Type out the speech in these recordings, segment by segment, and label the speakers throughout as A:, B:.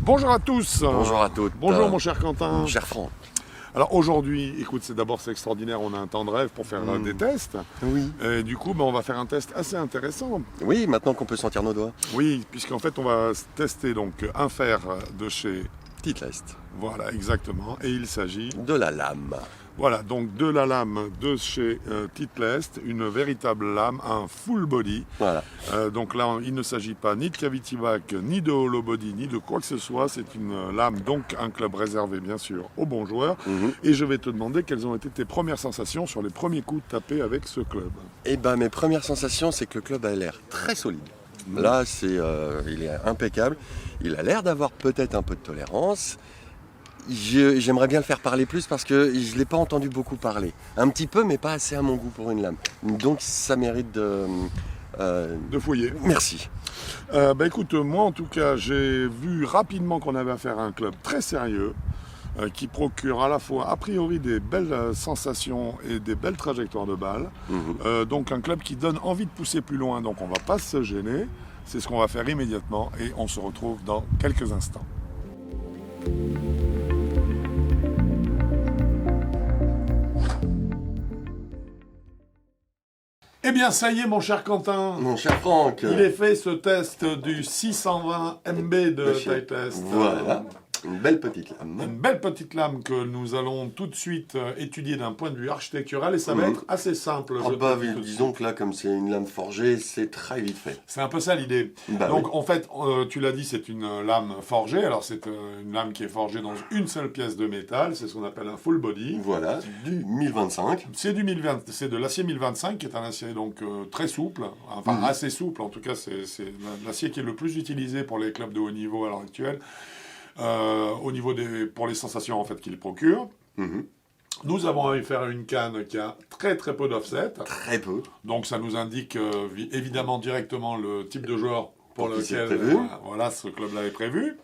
A: Bonjour à tous.
B: Bonjour à toutes.
A: Bonjour mon cher Quentin.
B: Mon cher Franck.
A: Alors aujourd'hui, écoute, c'est extraordinaire, on a un temps de rêve pour faire des tests.
B: Oui.
A: Et du coup, on va faire un test assez intéressant.
B: Oui, maintenant qu'on peut sentir nos doigts.
A: Oui, puisqu'en fait, on va tester donc un fer de chez...
B: Titleist.
A: Voilà, exactement. Et il s'agit...
B: De la lame.
A: Voilà, donc de la lame de chez Titleist, une véritable lame, un full body.
B: Voilà.
A: Donc là, il ne s'agit pas ni de cavity back, ni de hollow body, ni de quoi que ce soit. C'est une lame, donc un club réservé bien sûr aux bons joueurs. Et je vais te demander quelles ont été tes premières sensations sur les premiers coups tapés avec ce club.
B: Eh ben, mes premières sensations, c'est que le club a l'air très solide. Là, il est impeccable. Il a l'air d'avoir peut-être un peu de tolérance. J'aimerais bien le faire parler plus parce que je ne l'ai pas entendu beaucoup parler. Un petit peu, mais pas assez à mon goût pour une lame. Donc ça mérite de
A: fouiller.
B: Merci.
A: Écoute, moi en tout cas, j'ai vu rapidement qu'on avait affaire à un club très sérieux qui procure à la fois a priori des belles sensations et des belles trajectoires de balles. Donc un club qui donne envie de pousser plus loin, donc on ne va pas se gêner. C'est ce qu'on va faire immédiatement et on se retrouve dans quelques instants. Eh bien, ça y est, mon cher Quentin.
B: Mon cher Franck.
A: Il est fait ce test du 620 MB de Titleist.
B: Voilà. Une belle petite lame.
A: Une belle petite lame que nous allons tout de suite étudier d'un point de vue architectural et ça va être assez simple.
B: Disons que là, comme c'est une lame forgée, c'est très vite fait.
A: C'est un peu ça l'idée. Donc en fait, tu l'as dit, c'est une lame forgée. Alors c'est une lame qui est forgée dans une seule pièce de métal. C'est ce qu'on appelle un full body.
B: Voilà, du 1025.
A: C'est du 1020, c'est de l'acier 1025 qui est un acier donc très souple, enfin assez souple. En tout cas, c'est l'acier qui est le plus utilisé pour les clubs de haut niveau à l'heure actuelle. Au niveau pour les sensations en fait qu'il procure. Nous avons affaire à une canne qui a très très peu d'offset.
B: Très peu.
A: Donc ça nous indique évidemment directement le type de joueur pour lequel voilà, ce club-là est prévu.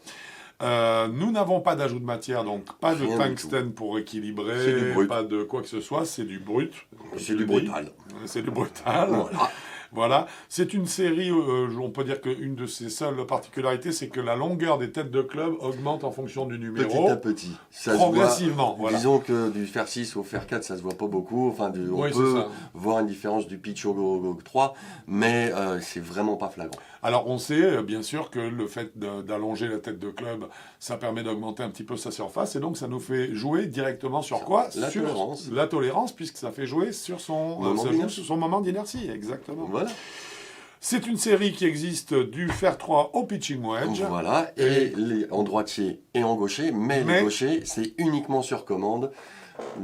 A: Nous n'avons pas d'ajout de matière, donc pas de tungstène pour équilibrer, pas de quoi que ce soit, c'est du brut.
B: C'est du brutal.
A: C'est du brutal. Voilà. Voilà, c'est une série, on peut dire qu'une de ses seules particularités, c'est que la longueur des têtes de club augmente en fonction du numéro.
B: Petit à petit. Ça
A: progressivement.
B: Voilà. Disons que du fer 6 au fer 4, ça se voit pas beaucoup. Enfin, on peut voir une différence du pitch au 3, mais c'est vraiment pas flagrant.
A: Alors on sait bien sûr que le fait d'allonger la tête de club, ça permet d'augmenter un petit peu sa surface et donc ça nous fait jouer directement sur quoi ? Sur
B: tolérance.
A: La tolérance, puisque ça fait jouer sur son moment d'inertie, exactement.
B: Voilà.
A: C'est une série qui existe du fer 3 au pitching wedge.
B: Voilà, et en droitier et en gaucher, mais les gauchers, c'est uniquement sur commande.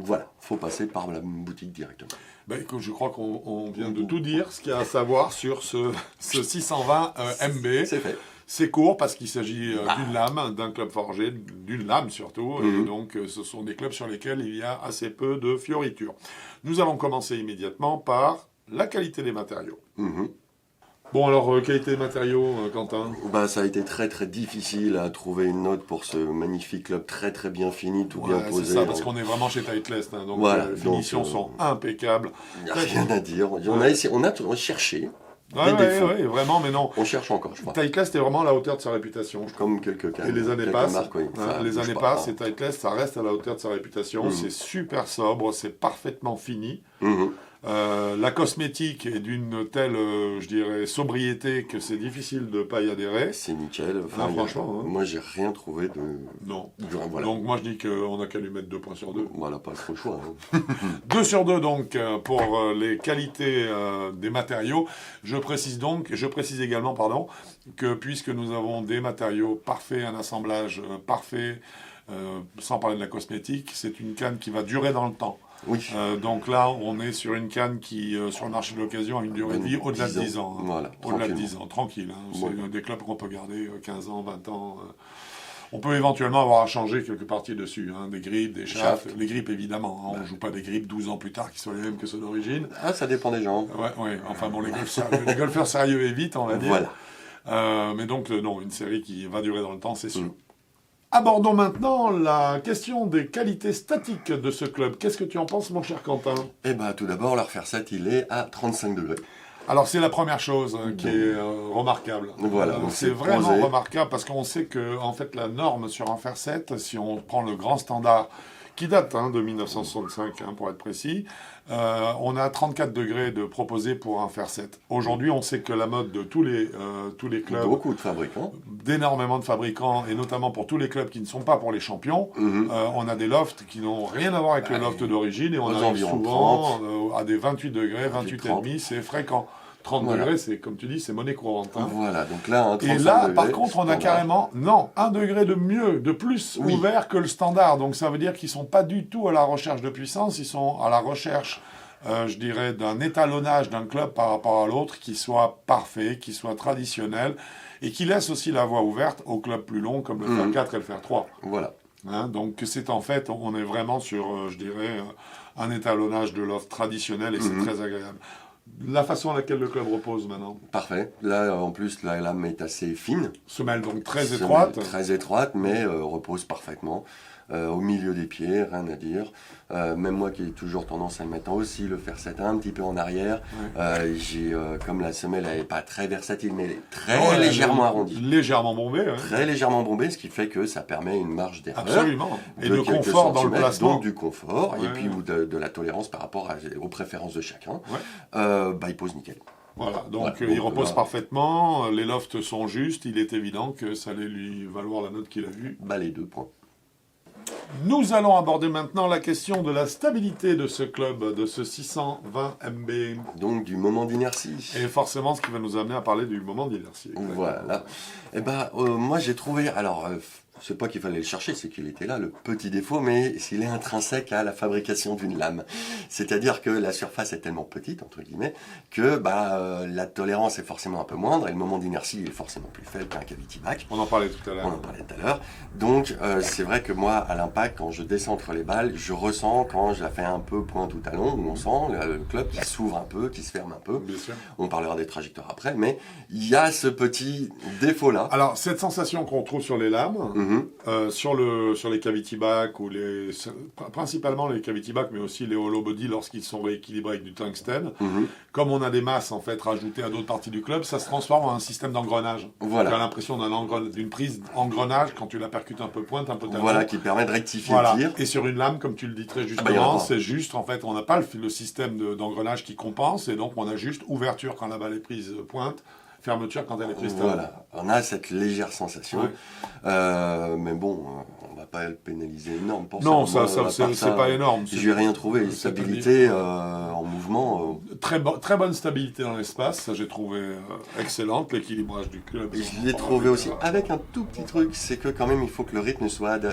B: Voilà, faut passer par la boutique directement.
A: Écoute, je crois qu'on vient de tout dire, ce qu'il y a à savoir sur ce 620 MB.
B: C'est fait.
A: C'est court parce qu'il s'agit d'une lame, d'un club forgé, d'une lame surtout. Et donc, ce sont des clubs sur lesquels il y a assez peu de fioritures. Nous allons commencer immédiatement par la qualité des matériaux. Bon, alors, qualité des matériaux, Quentin ?
B: Ça a été très très difficile à trouver une note pour ce magnifique club très très bien fini, tout bien posé.
A: C'est ça, parce qu'on est vraiment chez Titleist, hein, donc les finitions sont impeccables.
B: Il n'y a rien à dire. On a cherché.
A: Oui, vraiment, mais non.
B: On cherche encore, je crois.
A: Titleist est vraiment à la hauteur de sa réputation.
B: Comme quelques cas.
A: Et les années passent.
B: Les années passent
A: et Titleist, ça reste à la hauteur de sa réputation. C'est super sobre, c'est parfaitement fini. La cosmétique est d'une telle, je dirais, sobriété que c'est difficile de ne pas y adhérer.
B: C'est nickel.
A: Franchement.
B: Moi, j'ai rien trouvé de...
A: Non.
B: Voilà.
A: Donc, moi, je dis qu'on n'a qu'à lui mettre 2 points sur 2.
B: Voilà, pas trop le choix.
A: 2 sur 2, donc, pour les qualités des matériaux. Je précise également, que puisque nous avons des matériaux parfaits, un assemblage parfait, sans parler de la cosmétique, c'est une canne qui va durer dans le temps.
B: Oui.
A: Donc là, on est sur une canne qui, sur le marché de l'occasion, a une durée de vie au-delà de 10 ans.
B: Voilà,
A: au-delà de 10 ans, tranquille. C'est des clubs qu'on peut garder 15 ans, 20 ans. On peut éventuellement avoir à changer quelques parties dessus, des grippes, des shafts. Les grippes, évidemment. On ne joue pas des grippes 12 ans plus tard qui sont les mêmes que ceux d'origine.
B: Ah, ça dépend des gens.
A: Ouais. Enfin bon, les golfeurs sérieux évitent, on va dire.
B: Voilà.
A: Mais donc, non, une série qui va durer dans le temps, c'est sûr. Abordons maintenant la question des qualités statiques de ce club. Qu'est-ce que tu en penses, mon cher Quentin ?
B: Tout d'abord, leur fer 7, il est à 35 degrés.
A: Alors c'est la première chose qui est remarquable.
B: Voilà, donc
A: C'est
B: c'est
A: vraiment
B: posé.
A: remarquable parce qu'on sait que en fait la norme sur un fer 7, si on prend le grand standard qui date de 1965 pour être précis, on a 34 degrés de proposé pour un fer 7. Aujourd'hui, on sait que la mode de tous les clubs,
B: Beaucoup de fabricants.
A: d'énormément de fabricants, et notamment pour tous les clubs qui ne sont pas pour les champions, on a des lofts qui n'ont rien à voir avec le loft d'origine, et on
B: aux
A: arrive
B: environs
A: souvent à des 28 degrés, 28 et
B: 30.
A: demi, c'est fréquent. 30
B: Voilà.
A: degrés, c'est comme tu dis, c'est monnaie courante.
B: Voilà, donc là, un 35
A: Et là, par
B: degrés,
A: contre, on a
B: standard.
A: carrément, non, 1 degré de mieux, de plus
B: Oui.
A: ouvert que le standard. Donc ça veut dire qu'ils sont pas du tout à la recherche de puissance, ils sont à la recherche, je dirais, d'un étalonnage d'un club par rapport à l'autre qui soit parfait, qui soit traditionnel, et qui laisse aussi la voie ouverte aux clubs plus longs comme le fer 4 et le fer 3.
B: Voilà.
A: Donc c'est en fait, on est vraiment sur, je dirais, un étalonnage de loft traditionnel, et c'est très agréable. La façon à laquelle le club repose maintenant.
B: Parfait. Là, en plus, la lame est assez fine.
A: Semelle donc très
B: Semelle
A: étroite.
B: Très étroite, mais repose parfaitement. Au milieu des pieds, rien à dire. Même moi qui ai toujours tendance à le mettre aussi, le fer 7 un petit peu en arrière. Comme la semelle elle n'est pas très versatile, mais elle est très
A: Ouais,
B: légèrement arrondie.
A: Légèrement bombée. Ouais.
B: Très légèrement bombée, ce qui fait que ça permet une marge d'erreur.
A: Absolument. Et
B: de
A: de
B: quelques
A: confort dans le
B: centimètres,
A: placement.
B: Donc du confort,
A: Ouais.
B: et puis de la tolérance par rapport aux préférences de chacun.
A: Ouais.
B: Il pose nickel.
A: Voilà, donc
B: Ouais,
A: il
B: donc,
A: repose
B: là-
A: parfaitement, les lofts sont justes, il est évident que ça allait lui valoir la note qu'il a vue.
B: Les 2 points.
A: Nous allons aborder maintenant la question de la stabilité de ce club, de ce 620 MB.
B: Donc du moment d'inertie.
A: Et forcément, ce qui va nous amener à parler du moment d'inertie.
B: Voilà. Moi j'ai trouvé, alors c'est pas qu'il fallait le chercher, c'est qu'il était là, le petit défaut, mais s'il est intrinsèque à la fabrication d'une lame. C'est-à-dire que la surface est tellement petite, entre guillemets, que la tolérance est forcément un peu moindre, et le moment d'inertie est forcément plus faible qu'un cavity back.
A: On en parlait tout à
B: On
A: l'heure.
B: en parlait tout à l'heure. Donc, c'est vrai que moi, à l'impact, quand je descends entre les balles, je ressens, quand je la fais un peu pointe ou talon, où on sent le club qui s'ouvre un peu, qui se ferme un peu.
A: Bien sûr.
B: On parlera des trajectoires après, mais il y a ce petit défaut-là.
A: Alors, cette sensation qu'on trouve sur les lames, sur les cavity back, ou principalement les cavity back, mais aussi les hollow body lorsqu'ils sont rééquilibrés avec du tungstène, comme on a des masses en fait rajoutées à d'autres parties du club, ça se transforme en un système d'engrenage.
B: Voilà.
A: Tu as l'impression d'une prise engrenage quand tu la percutes un peu pointe, un peu talon.
B: Voilà, qui permet de rectifier
A: Voilà.
B: le tir.
A: Et sur une lame, comme tu le dis très
B: il y en a
A: justement,
B: pas.
A: c'est juste, en fait, on n'a pas le système d'engrenage qui compense, et donc on a juste ouverture quand la balle est prise pointe, fermeture quand elle est prise talon.
B: Voilà, on a cette légère sensation.
A: Ouais.
B: Mais bon, on va pas le pénaliser énorme pour
A: Non,
B: ça.
A: ça,
B: Moi, à part
A: c'est pas énorme.
B: J'ai rien trouvé. Stabilité en mouvement.
A: Très bonne stabilité dans l'espace, ça j'ai trouvé excellente, l'équilibrage du club.
B: Je l'ai trouvé aussi avec un tout petit truc, c'est que quand même il faut que le rythme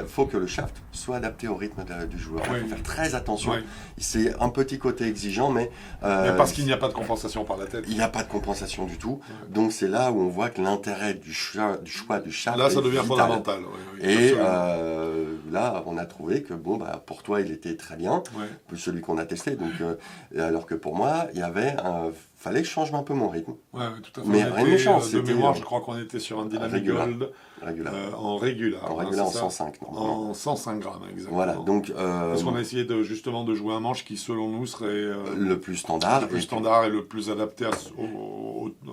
B: faut que le shaft soit adapté au rythme du joueur.
A: Oui.
B: Il faut faire très attention.
A: Oui.
B: C'est un petit côté exigeant, mais
A: parce qu'il n'y a pas de compensation par la tête.
B: il n'y a pas de compensation du tout. Donc c'est là où on voit que l'intérêt du choix du shaft
A: Là, ça
B: est
A: devient
B: vital.
A: fondamental.
B: Et
A: absolument.
B: là, on a trouvé que pour toi, il était très bien,
A: Ouais.
B: celui qu'on a testé. Donc, alors que pour moi, fallait que je change un peu mon rythme.
A: Ouais, tout à fait.
B: Mais
A: On
B: rien de
A: était,
B: méchant,
A: de
B: c'était,
A: mémoire, je crois qu'on était sur un Dynamic
B: régular.
A: Gold
B: Régular.
A: en régular.
B: En
A: hein,
B: régular en
A: c'est ça
B: 105, normalement.
A: En 105 grammes, exactement.
B: Voilà, donc
A: Parce qu'on a essayé justement de jouer un manche qui, selon nous, serait
B: le plus standard.
A: le plus standard et le plus adapté à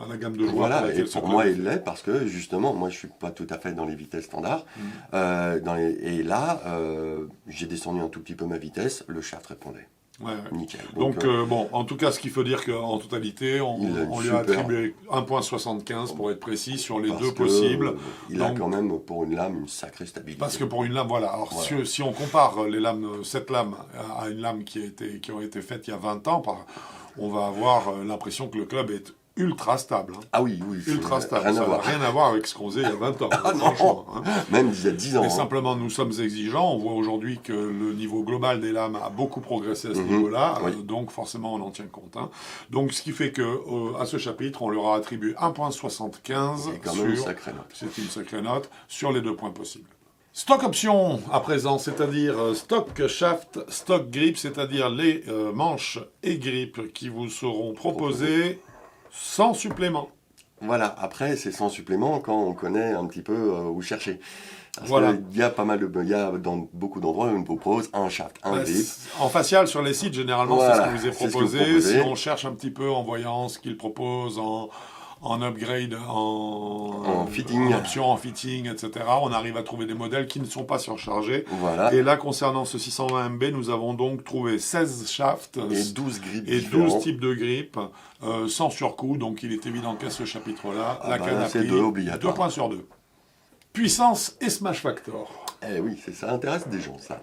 A: la gamme de joueurs.
B: Voilà,
A: pour
B: et
A: laquelle ce
B: pour
A: club
B: moi,
A: est
B: il l'est parce que justement, moi, je suis pas tout à fait dans les vitesses standards. Et là, j'ai descendu un tout petit peu ma vitesse, le shaft répondait.
A: Ouais.
B: Nickel.
A: Donc, en tout cas, ce qu'il faut dire qu'en totalité, on lui a attribué 1,75 pour être précis sur les deux possibles.
B: Il a quand même, pour une lame, une sacrée stabilité.
A: Parce que pour une lame, voilà. Alors, si on compare cette lame à une lame qui a été faite il y a 20 ans, on va avoir l'impression que le club est ultra stable. Hein.
B: Ah oui,
A: Ultra stable.
B: Rien
A: Ça
B: à
A: n'a
B: voir.
A: rien à voir avec ce qu'on faisait il y a 20 ans.
B: Ah non,
A: franchement. Hein.
B: même il y a 10 ans.
A: Mais
B: hein.
A: simplement, nous sommes exigeants. On voit aujourd'hui que le niveau global des lames a beaucoup progressé à ce niveau-là.
B: Oui.
A: Donc, forcément, on en tient compte. Hein. Donc, ce qui fait que à ce chapitre, on leur a attribué 1,75
B: C'est quand même une sacrée note.
A: C'est une sacrée note sur les 2 points possibles. Stock option à présent, c'est-à-dire stock shaft, stock grip, c'est-à-dire les manches et grips qui vous seront proposés sans supplément.
B: Voilà, après, c'est sans supplément quand on connaît un petit peu où chercher. Parce
A: Voilà.
B: qu'il y a pas mal il y a dans beaucoup d'endroits où on vous propose un shaft, un grip.
A: En facial, sur les sites, généralement,
B: Voilà,
A: c'est ce qui vous est
B: c'est ce que vous
A: proposé.
B: proposez.
A: Si on cherche un petit peu en voyant ce qu'ils proposent, en upgrade,
B: En fitting.
A: en option, en fitting, etc., on arrive à trouver des modèles qui ne sont pas surchargés.
B: Voilà.
A: Et là, concernant ce 620 MB, nous avons donc trouvé 16 shafts
B: Et 12 grips
A: et
B: différents.
A: 12 types de grips, sans surcoût. Donc, il est évident qu'à ce chapitre-là, la canne a
B: c'est
A: pris
B: 2 obligatoire.
A: 2 points sur 2. Puissance et smash factor.
B: Eh oui, ça intéresse des gens, ça.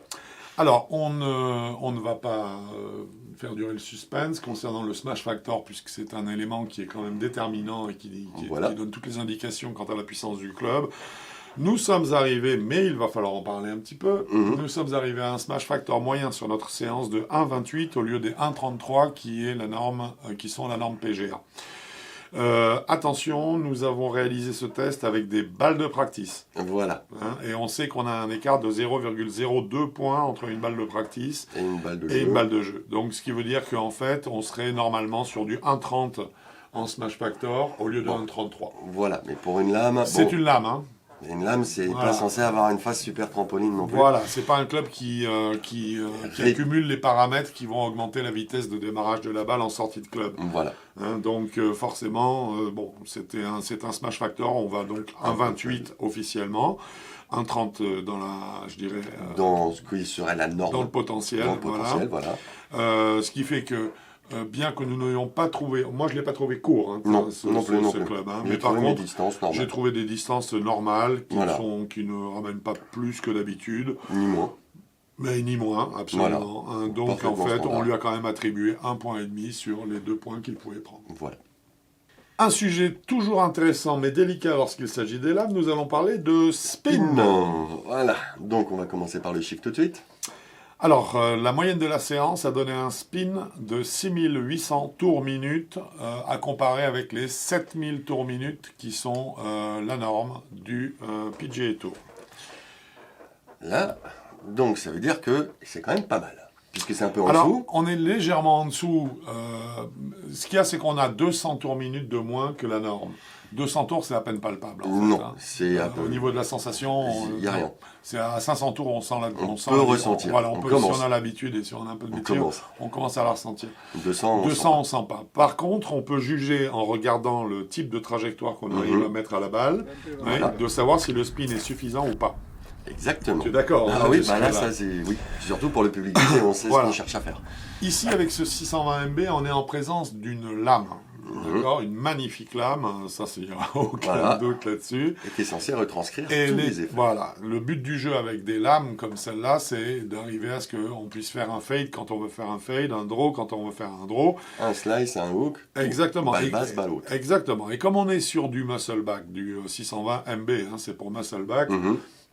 A: Alors, on ne va pas faire durer le suspense concernant le smash factor, puisque c'est un élément qui est quand même déterminant et qui donne toutes les indications quant à la puissance du club. Nous sommes arrivés, mais il va falloir en parler un petit peu, nous sommes arrivés à un smash factor moyen sur notre séance de 1,28 au lieu des 1,33 qui sont la norme PGA. Attention, nous avons réalisé ce test avec des balles de practice.
B: Voilà.
A: Et on sait qu'on a un écart de 0,02 points entre une balle de practice
B: Et une balle de
A: et
B: jeu.
A: une balle de jeu. Donc ce qui veut dire qu'en fait, on serait normalement sur du 1,30 en smash factor au lieu de 1,33.
B: Voilà, mais pour une lame...
A: C'est une lame, hein.
B: Une lame, c'est
A: Voilà.
B: pas censé avoir une face super trampoline non plus.
A: Voilà, c'est pas un club qui
B: Ré-
A: accumule les paramètres qui vont augmenter la vitesse de démarrage de la balle en sortie de club.
B: Voilà.
A: Donc forcément, bon, c'est un smash factor, on va donc 1,28 officiellement, 1,30 dans la, je dirais,
B: Dans ce qui serait la norme.
A: dans le potentiel.
B: Dans le potentiel, voilà.
A: Ce qui fait que, bien que nous n'ayons pas trouvé, moi je ne l'ai pas trouvé court, hein,
B: Non,
A: ce
B: non plus.
A: club, hein,
B: J'ai
A: mais par
B: trouvé mes
A: contre,
B: distances normales.
A: j'ai trouvé des distances normales
B: Voilà.
A: qui ne ramènent pas plus que d'habitude.
B: Ni moins.
A: Mais ni moins, absolument.
B: Voilà.
A: Donc en
B: Parfaitement
A: fait,
B: standard.
A: on lui a quand même attribué 1,5 point sur les 2 points qu'il pouvait prendre.
B: Voilà.
A: Un sujet toujours intéressant mais délicat lorsqu'il s'agit des lames, nous allons parler de spin.
B: Voilà. Donc on va commencer par le chiffre tout de suite.
A: Alors, la moyenne de la séance a donné un spin de 6800 tours minutes à comparer avec les 7000 tours minutes qui sont la norme du PGA Tour.
B: Là, donc ça veut dire que c'est quand même pas mal. Puisque c'est un peu en
A: Alors,
B: dessous.
A: on est légèrement en dessous. Ce qu'il y a, c'est qu'on a 200 tours minutes de moins que la norme. 200 tours, c'est à peine palpable. En fait,
B: Non,
A: hein.
B: c'est à peu...
A: Au niveau de la sensation,
B: Il y a rien.
A: C'est à 500 tours, on sent la.
B: On
A: sent
B: peut
A: la-
B: ressentir.
A: Voilà,
B: On
A: peut,
B: commence.
A: si on a l'habitude et si on a un peu de
B: On
A: métier,
B: commence.
A: on commence à la ressentir.
B: 200,
A: 200, on sent pas. Par contre, on peut juger en regardant le type de trajectoire qu'on arrive à mettre à la balle,
B: Voilà.
A: de savoir si le spin est suffisant ou pas.
B: Exactement.
A: Tu es d'accord, hein,
B: Ah oui,
A: jusque-là.
B: là, ça c'est... Oui. Surtout pour le public, on sait
A: Voilà.
B: ce qu'on cherche à faire.
A: Ici, avec ce 620 MB, on est en présence d'une lame. D'accord, une magnifique lame, ça, il n'y a aucun
B: Voilà.
A: doute là-dessus.
B: Et qui est censé retranscrire
A: Et
B: tous les effets.
A: voilà, le but du jeu avec des lames comme celle-là, c'est d'arriver à ce qu'on puisse faire un fade quand on veut faire un fade, un draw quand on veut faire un draw.
B: Un slice, un hook.
A: Exactement.
B: Balle basse, balle haute.
A: Exactement. Et comme on est sur du muscle back, du 620 MB, hein, c'est pour muscle back,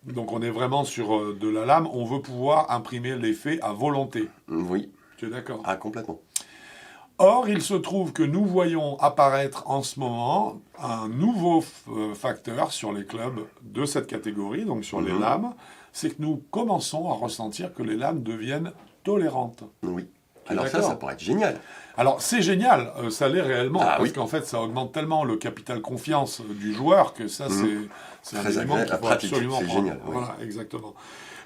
A: donc on est vraiment sur de la lame, on veut pouvoir imprimer l'effet à volonté.
B: Oui.
A: Tu es d'accord?
B: Ah, complètement.
A: Or, il se trouve que nous voyons apparaître en ce moment un nouveau facteur sur les clubs de cette catégorie, donc sur les lames, c'est que nous commençons à ressentir que les lames deviennent tolérantes.
B: Oui.
A: Tu es
B: Alors ça
A: d'accord
B: pourrait être génial.
A: Alors c'est génial, ça l'est réellement,
B: Ah
A: parce
B: oui.
A: qu'en fait ça augmente tellement le capital confiance du joueur que ça c'est un
B: Très
A: élément
B: agréable,
A: qu'il
B: la
A: faut
B: pratique,
A: absolument
B: c'est
A: prendre.
B: génial, oui.
A: Voilà, exactement.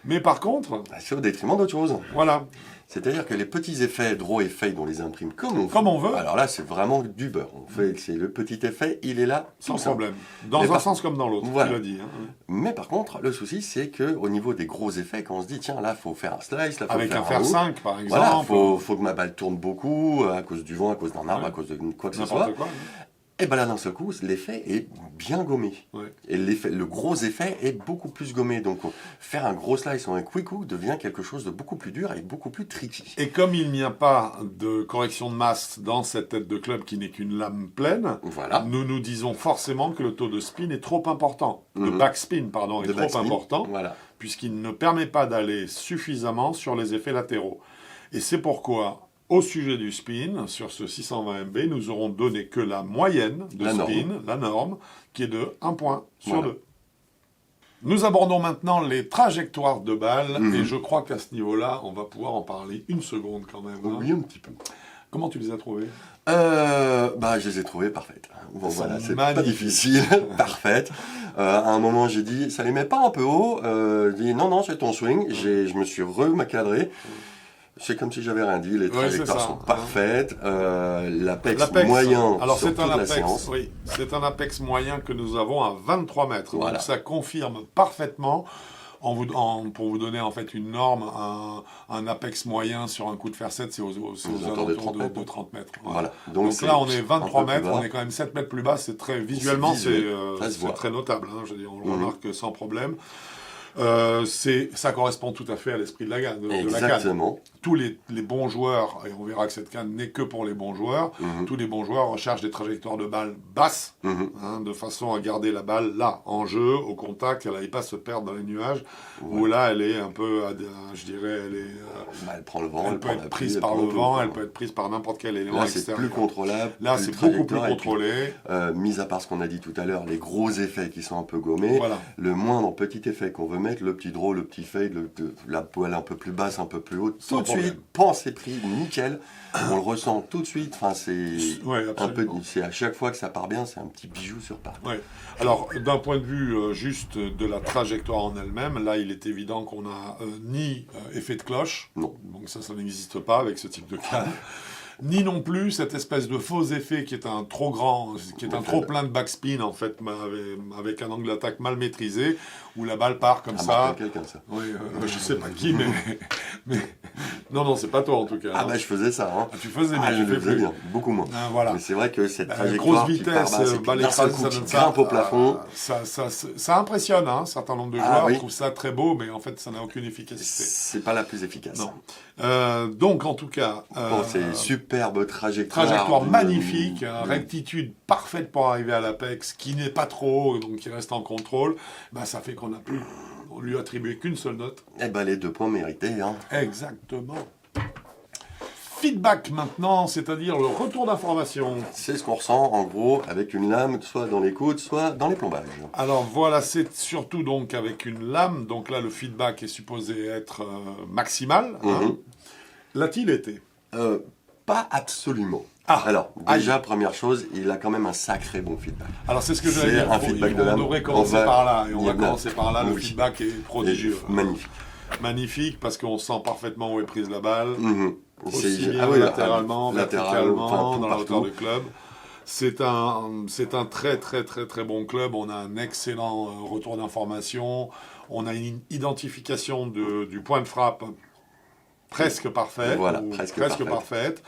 A: Mais par contre,
B: C'est au détriment d'autre chose.
A: voilà,
B: C'est-à-dire que les petits effets draw et fade, on les imprime comme on veut.
A: veut.
B: Alors là, c'est vraiment du beurre. On fait, c'est le petit effet, il est là,
A: sans
B: tout simple.
A: problème, dans
B: Mais
A: un
B: par-
A: sens comme dans l'autre,
B: Voilà.
A: tu l'as dit. Hein.
B: Mais par contre, le souci, c'est que au niveau des gros effets, quand on se dit, tiens, là, faut faire un slice, là, faut
A: Avec
B: faire
A: un fer
B: hook,
A: 5 par exemple,
B: voilà, faut que ma balle tourne beaucoup, à cause du vent, à cause d'un arbre,
A: Ouais.
B: à cause de quoi que ce soit.
A: n'importe quoi.
B: Et ben là, d'un seul coup, l'effet est bien gommé.
A: Ouais.
B: Et le gros effet est beaucoup plus gommé. Donc, faire un gros slice ou un quick hook devient quelque chose de beaucoup plus dur et beaucoup plus tricky.
A: Et comme il n'y a pas de correction de masse dans cette tête de club qui n'est qu'une lame pleine,
B: Voilà.
A: nous nous disons forcément que le taux de spin est trop important. De backspin, pardon, est
B: De
A: trop
B: backspin,
A: important.
B: Voilà.
A: Puisqu'il ne permet pas d'aller suffisamment sur les effets latéraux. Et c'est pourquoi, au sujet du spin, sur ce 620 MB, nous aurons donné que la moyenne de
B: La
A: spin, la norme, qui est de 1 point sur
B: Voilà.
A: 2. Nous abordons maintenant les trajectoires de balles, et je crois qu'à ce niveau-là, on va pouvoir en parler une seconde quand même. Hein.
B: Oui, un petit peu.
A: Comment tu les as trouvées?
B: Je les ai trouvées parfaites. Bon, voilà, c'est pas difficile, parfaites. À un moment, j'ai dit, ça les met pas un peu haut? J'ai dit, non, c'est ton swing. Je me suis remacadré. C'est comme si j'avais rien dit, les trajectoires sont parfaites, l'apex moyen
A: alors
B: sur toute la séance.
A: Oui, c'est un apex moyen que nous avons à 23 mètres,
B: voilà.
A: Donc ça confirme parfaitement, pour vous donner en fait une norme, un apex moyen sur un coup de fer 7, c'est aux alentours de 30 mètres.
B: Voilà.
A: Donc là on est 23 mètres, on est quand même 7 mètres plus bas, c'est très visuellement c'est très notable, hein, je veux dire, on le remarque sans problème. Ça correspond tout à fait à l'esprit de la canne.
B: Exactement.
A: Tous les bons joueurs, et on verra que cette canne n'est que pour les bons joueurs, tous les bons joueurs recherchent des trajectoires de balle basses, de façon à garder la balle là, en jeu, au contact, qu'elle n'aille pas se perdre dans les nuages, où là elle est un peu, je dirais,
B: elle prend le vent,
A: elle peut être prise par le vent, elle peut être prise par n'importe quel élément extérieur.
B: Là c'est plus contrôlable,
A: là c'est beaucoup plus contrôlé.
B: Mis à part ce qu'on a dit tout à l'heure, les gros effets qui sont un peu gommés, le moindre petit effet qu'on veut mettre, le petit draw, le petit fade, la poêle un peu plus basse, un peu plus haute, tout de suite, c'est pris, nickel, on le ressent tout de suite, enfin c'est à chaque fois que ça part bien, c'est un petit bijou sur pattes.
A: Ouais. Alors d'un point de vue juste de la trajectoire en elle-même, là il est évident qu'on n'a ni effet de cloche,
B: non.
A: Donc ça n'existe pas avec ce type de canne. Ni non plus cette espèce de faux effet qui est un trop plein de backspin en fait, avec un angle d'attaque mal maîtrisé, où la balle part comme ça.
B: Quelqu'un ça.
A: Oui, je sais pas qui, mais non, c'est pas toi en tout cas.
B: Ah je faisais ça. Hein.
A: Tu faisais, mais
B: je le faisais bien, beaucoup moins.
A: Voilà.
B: Mais c'est vrai que cette trajectoire
A: grosse vitesse,
B: qui grimpe au plafond.
A: Ça impressionne, hein, un certain nombre de joueurs trouvent ça très beau, mais en fait ça n'a aucune efficacité.
B: C'est pas la plus efficace.
A: Non. Donc en tout cas,
B: c'est superbe trajectoire.
A: Trajectoire magnifique, rectitude parfaite pour arriver à l'apex, qui n'est pas trop haut, donc qui reste en contrôle. Ça fait qu'on lui attribué qu'une seule note.
B: Les 2 points mérités. Hein.
A: Exactement. Feedback maintenant, c'est-à-dire le retour d'information.
B: C'est ce qu'on ressent en gros avec une lame, soit dans les coudes, soit dans les plombages.
A: Alors voilà, c'est surtout donc avec une lame, donc là le feedback est supposé être maximal. L'a-t-il été?
B: Pas absolument. Alors, déjà, première chose, il a quand même un sacré bon feedback.
A: Alors, c'est ce que j'allais dire.
B: Un feedback de lame.
A: On devrait commencer par là. Et on va commencer par là. Le feedback est prodigieux.
B: Magnifique.
A: Magnifique, parce qu'on sent parfaitement où est prise la balle. Aussi
B: latéralement,
A: verticalement, dans la hauteur du club. C'est un très, très, très, très bon club. On a un excellent retour d'information. On a une identification du point de frappe presque parfaite.
B: Voilà, presque
A: parfaite.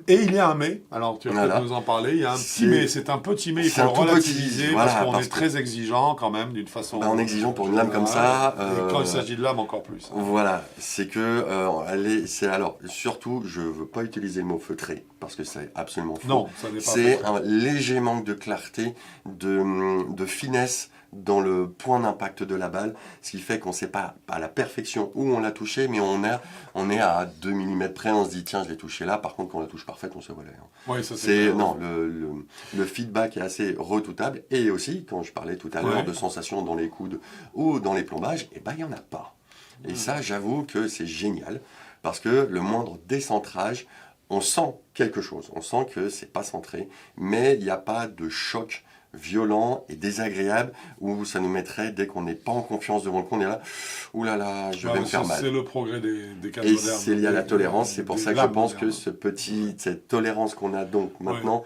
A: Et il y a un mais, alors tu vas peut-être nous en parler, il y a un petit mais, c'est un petit mais, il faut le relativiser parce qu'on est très exigeant quand même d'une façon...
B: On est exigeant pour une lame comme ça.
A: Et quand il s'agit de lame encore plus.
B: Voilà, c'est que, alors surtout, je ne veux pas utiliser le mot feutré parce que c'est absolument faux.
A: Non, ça n'est pas
B: c'est un léger manque de clarté, de finesse dans le point d'impact de la balle, ce qui fait qu'on ne sait pas à la perfection où on l'a touché, mais on est à 2 mm près, on se dit tiens je l'ai touché là, par contre quand on la touche parfaite on se voit là.
A: Oui, ça c'est
B: le feedback est assez redoutable, et aussi quand je parlais tout à l'heure de sensations dans les coudes ou dans les plombages, il n'y en a pas. Et ça j'avoue que c'est génial, parce que le moindre décentrage, on sent quelque chose, on sent que c'est pas centré, mais il n'y a pas de choc violent et désagréable où ça nous mettrait, dès qu'on n'est pas en confiance devant le coup, on est là, oulala, je vais me faire mal.
A: C'est le progrès des cas
B: modernes. Et
A: modernes.
B: c'est lié à la tolérance, c'est pour ça que je pense que cette tolérance qu'on a donc maintenant,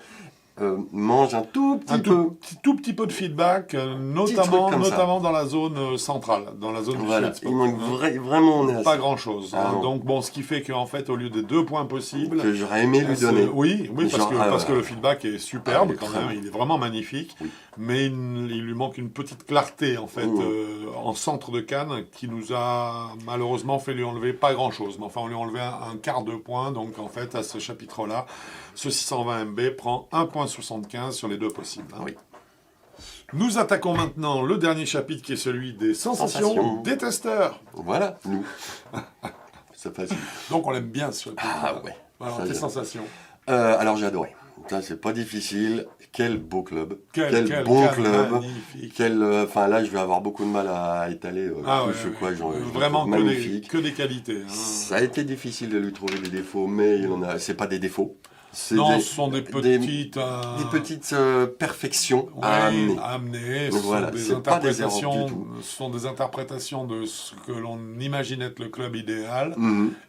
B: mange un tout
A: petit peu de feedback, notamment dans la zone centrale, dans la zone du sweet spot.
B: Il manque vraiment
A: pas grand chose. Donc bon, ce qui fait qu'en fait, au lieu des 2 points possibles,
B: que j'aurais aimé lui donner.
A: Oui, parce que le feedback est superbe quand même, il est vraiment magnifique, mais il lui manque une petite clarté en fait en centre de canne qui nous a malheureusement fait lui enlever pas grand chose. Mais enfin, on lui a enlevé un quart de point, donc en fait à ce chapitre-là, ce 620 MB prend 1,75 sur les 2 possibles.
B: Oui.
A: Nous attaquons maintenant le dernier chapitre qui est celui des sensations des testeurs.
B: Voilà, nous. C'est facile.
A: Donc on l'aime bien ce chapitre.
B: Ah ouais.
A: Alors tes sensations.
B: Alors j'ai adoré. Ça, c'est pas difficile. Quel beau club.
A: Quel
B: bon
A: cadre
B: club.
A: magnifique.
B: Enfin, là, je vais avoir beaucoup de mal à étaler
A: Vraiment
B: magnifique.
A: que des qualités. Hein.
B: Ça a été difficile de lui trouver des défauts, mais c'est pas des défauts.
A: Non, ce sont des petites...
B: Des petites perfections à amener.
A: Ce
B: Voilà,
A: sont
B: c'est pas des erreurs du tout.
A: ce sont des interprétations de ce que l'on imagine être le club idéal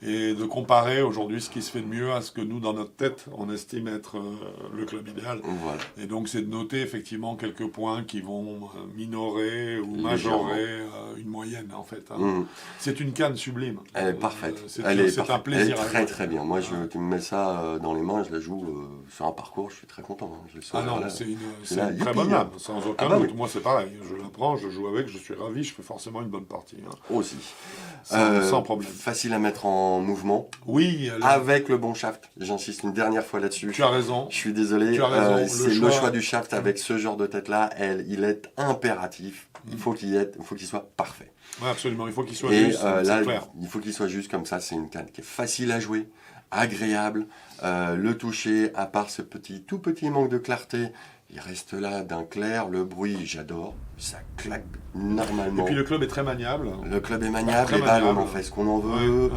A: et de comparer aujourd'hui ce qui se fait de mieux à ce que nous, dans notre tête, on estime être le club idéal.
B: Voilà.
A: Et donc, c'est de noter effectivement quelques points qui vont minorer ou majorer une moyenne, en fait. Hein. C'est une canne sublime.
B: Elle est parfaite.
A: C'est un plaisir.
B: Elle est très bien. Moi, tu me mets ça dans les mains, je la joue sur un parcours, je suis très content. Hein.
A: C'est une très bonne lame, sans aucun doute. Oui. Moi, c'est pareil. Je la prends, je joue avec, je suis ravi, je fais forcément une bonne partie. Hein.
B: Aussi.
A: Sans problème.
B: Facile à mettre en mouvement.
A: Oui.
B: Avec le bon shaft. J'insiste une dernière fois là-dessus.
A: Tu as raison.
B: Je suis désolé.
A: Tu as raison.
B: C'est le choix du shaft avec ce genre de tête-là. Il est impératif. Il faut qu'il soit parfait.
A: Oui, absolument. Il faut qu'il soit juste.
B: Là, il faut qu'il soit juste comme ça. C'est une canne qui est facile à jouer, agréable. Le toucher, à part ce tout petit manque de clarté, il reste là d'un clair. Le bruit, j'adore. Ça claque normalement.
A: Et puis le club est très maniable.
B: Le club est maniable. Les balles, on en fait ce qu'on en veut.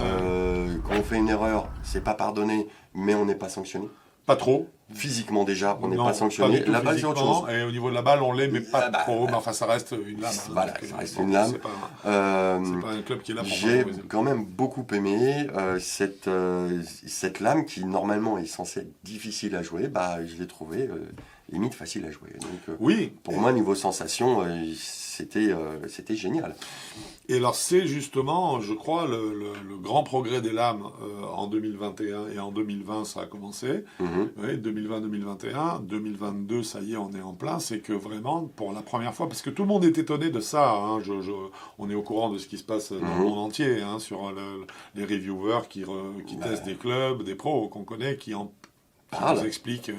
B: Quand on fait une erreur, c'est pas pardonné, mais on n'est pas sanctionné.
A: Pas trop.
B: Physiquement déjà, on n'est pas sanctionné.
A: Pas
B: la balle, c'est autre chose.
A: Et au niveau de la balle, on l'est, mais pas trop. Mais enfin, ça reste une lame.
B: Voilà, ça reste une lame.
A: C'est pas un club qui est là pour
B: J'ai quand même beaucoup aimé cette lame qui, normalement, est censée être difficile à jouer. Je l'ai trouvée limite facile à jouer. Donc,
A: oui.
B: Pour moi, niveau sensation, c'était génial.
A: Et alors, c'est justement, je crois, le grand progrès des lames en 2021 et en 2020, ça a commencé. Oui, 2020-2021. 2022, ça y est, on est en plein. C'est que vraiment, pour la première fois, parce que tout le monde est étonné de ça, hein, on est au courant de ce qui se passe dans le monde entier, hein, sur les reviewers qui testent des clubs, des pros qu'on connaît, qui nous expliquent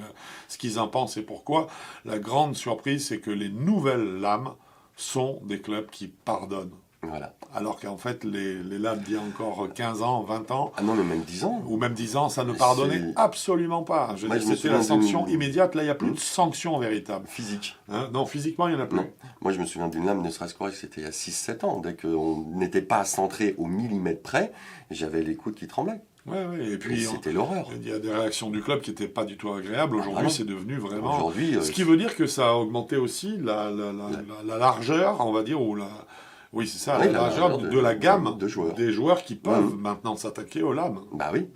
A: ce qu'ils en pensent et pourquoi. La grande surprise, c'est que les nouvelles lames sont des clubs qui pardonnent.
B: Voilà.
A: Alors qu'en fait, les lames d'il y a encore 15 ans, 20 ans...
B: Ah non, mais même 10 ans.
A: Ou même 10 ans, ça ne pardonnait absolument pas. C'était la sanction immédiate. Là, il n'y a plus de sanction véritable.
B: Physique.
A: Hein? Non, physiquement, il n'y en a plus.
B: Non. Moi, je me souviens d'une lame, ne serait-ce que c'était il y a 6-7 ans. Dès qu'on n'était pas centré au millimètre près, j'avais les coudes qui tremblaient.
A: Oui, et puis
B: c'était l'horreur.
A: Il y a des réactions du club qui n'étaient pas du tout agréables. Aujourd'hui, c'est devenu vraiment...
B: Ce
A: qui veut dire que ça a augmenté aussi la largeur, on va dire, ou la... Oui, c'est ça, la largeur de la gamme des joueurs qui peuvent maintenant s'attaquer aux lames.
B: Bah oui.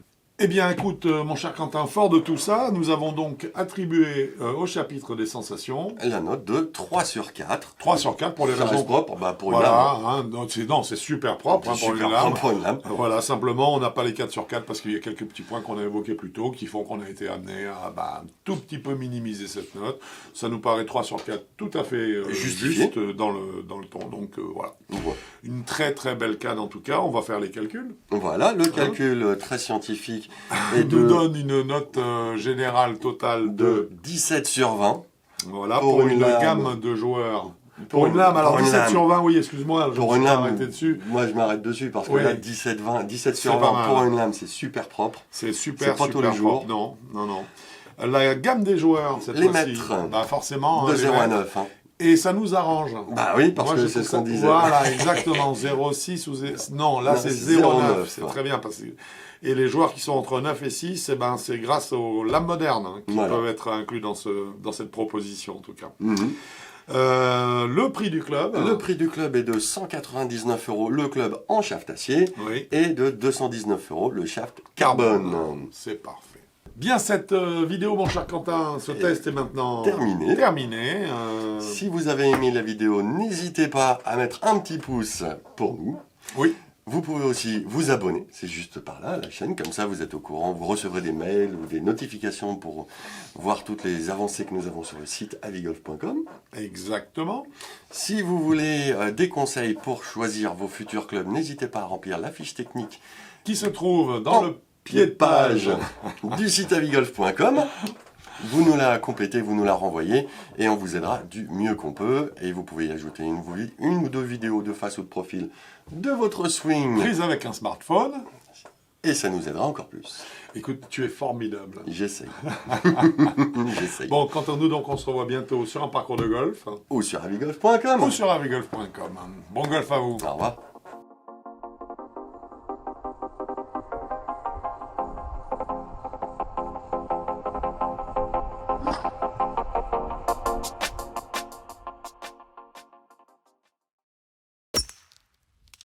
A: Eh bien, écoute, mon cher Quentin, fort de tout ça, nous avons donc attribué au chapitre des sensations...
B: La note de 3 sur 4.
A: 3 sur 4 pour les raisons...
B: Ça reste propre pour une lame.
A: Non, c'est super propre pour une lame. Voilà, simplement, on n'a pas les 4 sur 4 parce qu'il y a quelques petits points qu'on a évoqués plus tôt qui font qu'on a été amené à un tout petit peu minimiser cette note. Ça nous paraît 3 sur 4 tout à fait juste dans le ton. Donc, voilà. Une très très belle canne en tout cas. On va faire les calculs.
B: Voilà, le calcul très scientifique.
A: nous donne une note générale totale de
B: 17 sur 20.
A: Voilà, pour une gamme de joueurs. Pour une lame, alors 17 sur 20, oui, excuse-moi, je me suis arrêté dessus.
B: Moi, je m'arrête dessus parce que là, 17 sur 20 pour une lame, c'est super propre.
A: C'est super
B: tous les jours.
A: Non. La gamme des joueurs, cette fois-ci.
B: Les maîtres.
A: Forcément.
B: De 0 à 9.
A: Et ça nous arrange.
B: Bah oui, parce que c'est ce qu'on disait.
A: Voilà, exactement. 0,6 ou 0... Non, là, c'est 0,9. C'est très bien parce que... Et les joueurs qui sont entre 9 et 6, c'est grâce aux lames modernes qui peuvent être inclus dans cette proposition, en tout cas. Le prix du club.
B: Le prix du club est de 199 €, le club en shaft acier, et de 219 € le shaft carbone.
A: C'est parfait. Bien, cette vidéo, mon cher Quentin, ce test est maintenant terminé.
B: Si vous avez aimé la vidéo, n'hésitez pas à mettre un petit pouce pour nous.
A: Oui.
B: Vous pouvez aussi vous abonner, c'est juste par là, à la chaîne, comme ça vous êtes au courant, vous recevrez des mails ou des notifications pour voir toutes les avancées que nous avons sur le site avigolf.com.
A: Exactement.
B: Si vous voulez des conseils pour choisir vos futurs clubs, n'hésitez pas à remplir la fiche technique
A: qui se trouve dans le pied de page
B: du site avigolf.com. Vous nous la complétez, vous nous la renvoyez et on vous aidera du mieux qu'on peut. Et vous pouvez y ajouter une ou deux vidéos de face ou de profil de votre swing.
A: Prise avec un smartphone.
B: Et ça nous aidera encore plus.
A: Écoute, tu es formidable.
B: J'essaye. J'essaye.
A: Bon, quant à nous, donc, on se revoit bientôt sur un parcours de golf.
B: Ou sur avigolf.com.
A: Ou sur avigolf.com. Bon golf à vous.
B: Au revoir.